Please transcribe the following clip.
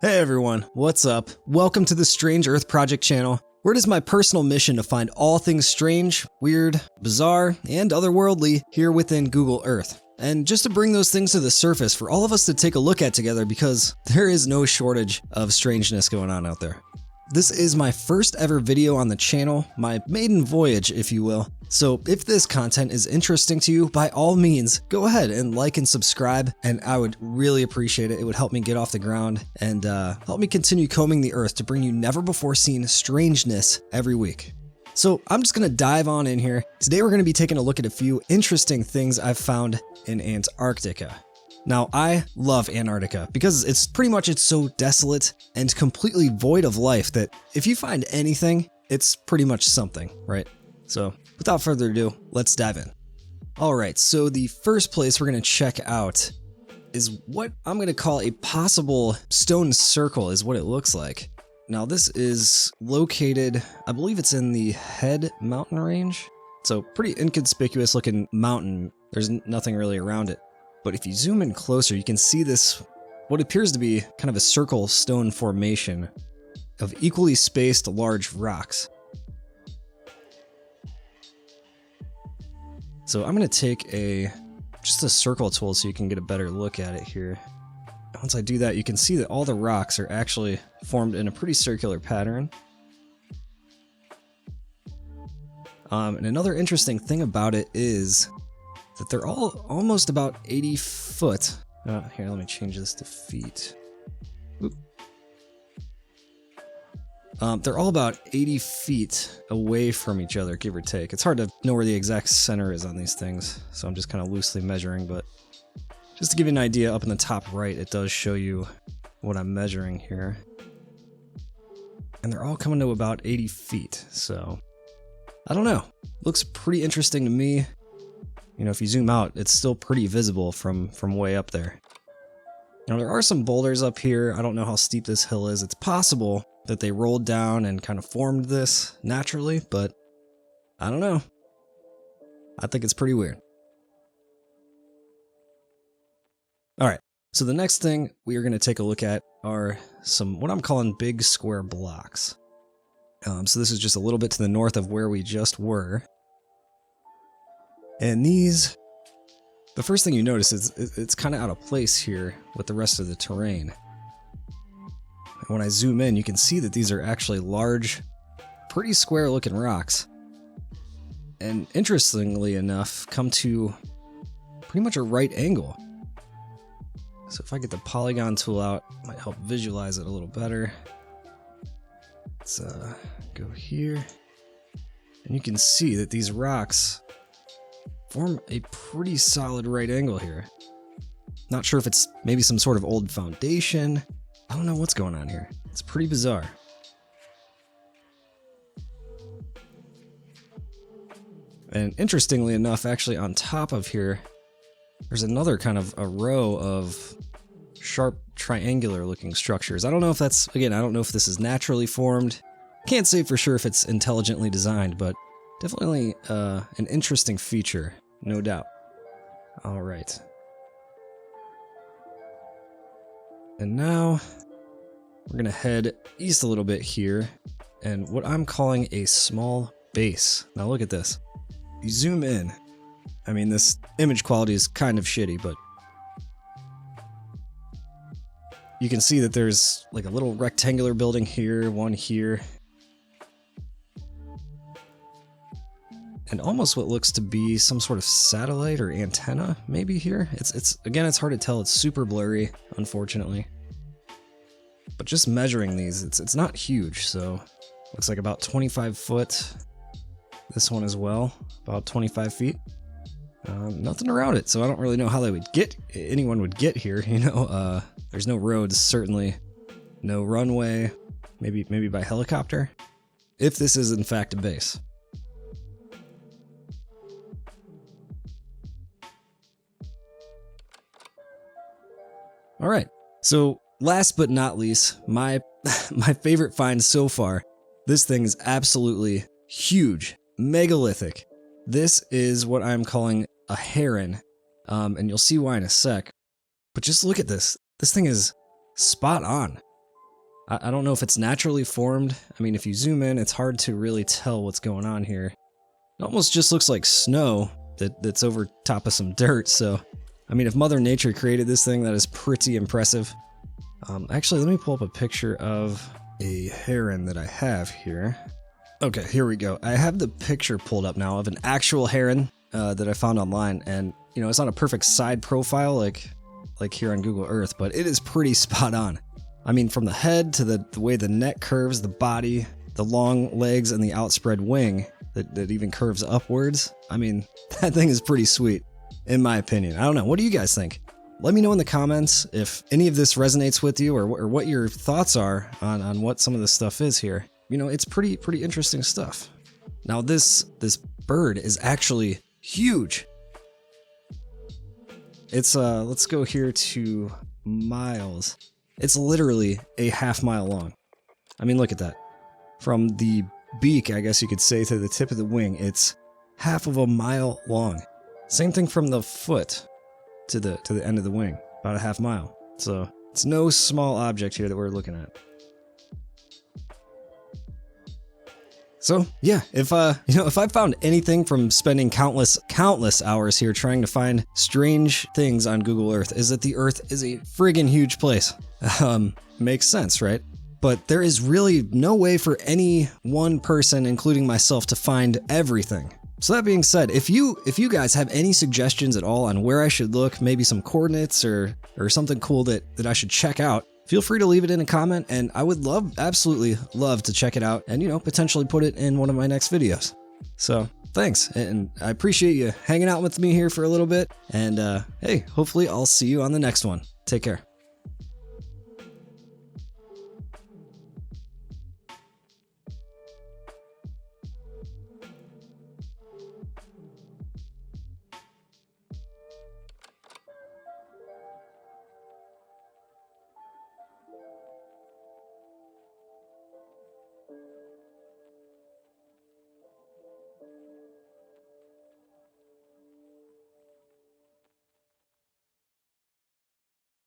Hey everyone, what's up? Welcome to the Strange Earth Project channel, where it is my personal mission to find all things strange, weird, bizarre, and otherworldly here within Google Earth. And just to bring those things to the surface for all of us to take a look at together, because there is no shortage of strangeness going on out there. This is my first ever video on the channel, my maiden voyage, if you will. So if this content is interesting to you, by all means, go ahead and like and subscribe, and I would really appreciate it. It would help me get off the ground and help me continue combing the earth to bring you never before seen strangeness every week. So I'm just gonna dive on in here. Today we're gonna be taking a look at a few interesting things I've found in Antarctica. Now, I love Antarctica because it's so desolate and completely void of life that if you find anything, it's pretty much something, right? So without further ado, let's dive in. All right, so the first place we're gonna check out is what I'm gonna call a possible stone circle is what it looks like. Now this is located, I believe it's in the Head mountain range. So pretty inconspicuous looking mountain. There's nothing really around it. But if you zoom in closer, you can see this, what appears to be kind of a circle stone formation of equally spaced large rocks. So I'm going to take just a circle tool so you can get a better look at it here. Once I do that, you can see that all the rocks are actually formed in a pretty circular pattern. And another interesting thing about it is that they're all almost about 80 foot. Here, let me change this to feet. Oop. They're all about 80 feet away from each other, give or take. It's hard to know where the exact center is on these things, so I'm just kind of loosely measuring, but just to give you an idea, up in the top right, it does show you what I'm measuring here. And they're all coming to about 80 feet, so I don't know. Looks pretty interesting to me. You know, if you zoom out, it's still pretty visible from way up there. Now, there are some boulders up here. I don't know how steep this hill is. It's possible that they rolled down and kind of formed this naturally, but I don't know. I think it's pretty weird. All right, so the next thing we are going to take a look at are some, what I'm calling big square blocks. So this is just a little bit to the north of where we just were. And these, the first thing you notice is it's kind of out of place here with the rest of the terrain. And when I zoom in, you can see that these are actually large, pretty square looking rocks. And interestingly enough, come to pretty much a right angle. So if I get the polygon tool out, it might help visualize it a little better. Let's go here. And you can see that these rocks form a pretty solid right angle here. Not sure if it's maybe some sort of old foundation. I don't know what's going on here. It's pretty bizarre. And interestingly enough, actually on top of here, there's another kind of a row of sharp triangular looking structures. I don't know if that's, again, I don't know if this is naturally formed. Can't say for sure if it's intelligently designed, but definitely an interesting feature, no doubt. All right. And now we're gonna head east a little bit here, and what I'm calling a small base. Now look at this. You zoom in. I mean, this image quality is kind of shitty, but you can see that there's like a little rectangular building here, one here. And almost what looks to be some sort of satellite or antenna, maybe here. It's again, it's hard to tell. It's super blurry, unfortunately. But just measuring these, it's not huge, so looks like about 25 foot. This one as well, about 25 feet. Nothing around it, so I don't really know how anyone would get here. You know, there's no roads, certainly no runway. Maybe by helicopter, if this is in fact a base. All right, so last but not least, my favorite find so far. This thing is absolutely huge, megalithic. This is what I'm calling a heron, and you'll see why in a sec. But just look at this. This thing is spot on. I don't know if it's naturally formed. I mean, if you zoom in, it's hard to really tell what's going on here. It almost just looks like snow that's over top of some dirt, so I mean, if Mother Nature created this thing, that is pretty impressive. Actually, let me pull up a picture of a heron that I have here. Okay, here we go. I have the picture pulled up now of an actual heron that I found online, and you know, it's not a perfect side profile like here on Google Earth, but it is pretty spot on. I mean, from the head to the way the neck curves, the body, the long legs, and the outspread wing that even curves upwards. I mean, that thing is pretty sweet, in my opinion. I don't know. What do you guys think? Let me know in the comments if any of this resonates with you, or what your thoughts are on what some of this stuff is here. You know, it's pretty interesting stuff. Now this bird is actually huge. It's let's go here to miles. It's literally a half-mile long. I mean, look at that. From the beak, I guess you could say, to the tip of the wing, it's half of a mile long. Same thing from the foot to the end of the wing, about a half mile. So it's no small object here that we're looking at. So yeah, if I found anything from spending countless hours here trying to find strange things on Google Earth, is that the Earth is a friggin' huge place. Makes sense, right? But there is really no way for any one person, including myself, to find everything. So that being said, if you guys have any suggestions at all on where I should look, maybe some coordinates or something cool that I should check out, feel free to leave it in a comment, and I would absolutely love to check it out and, you know, potentially put it in one of my next videos. So thanks, and I appreciate you hanging out with me here for a little bit, and hey, hopefully I'll see you on the next one. Take care.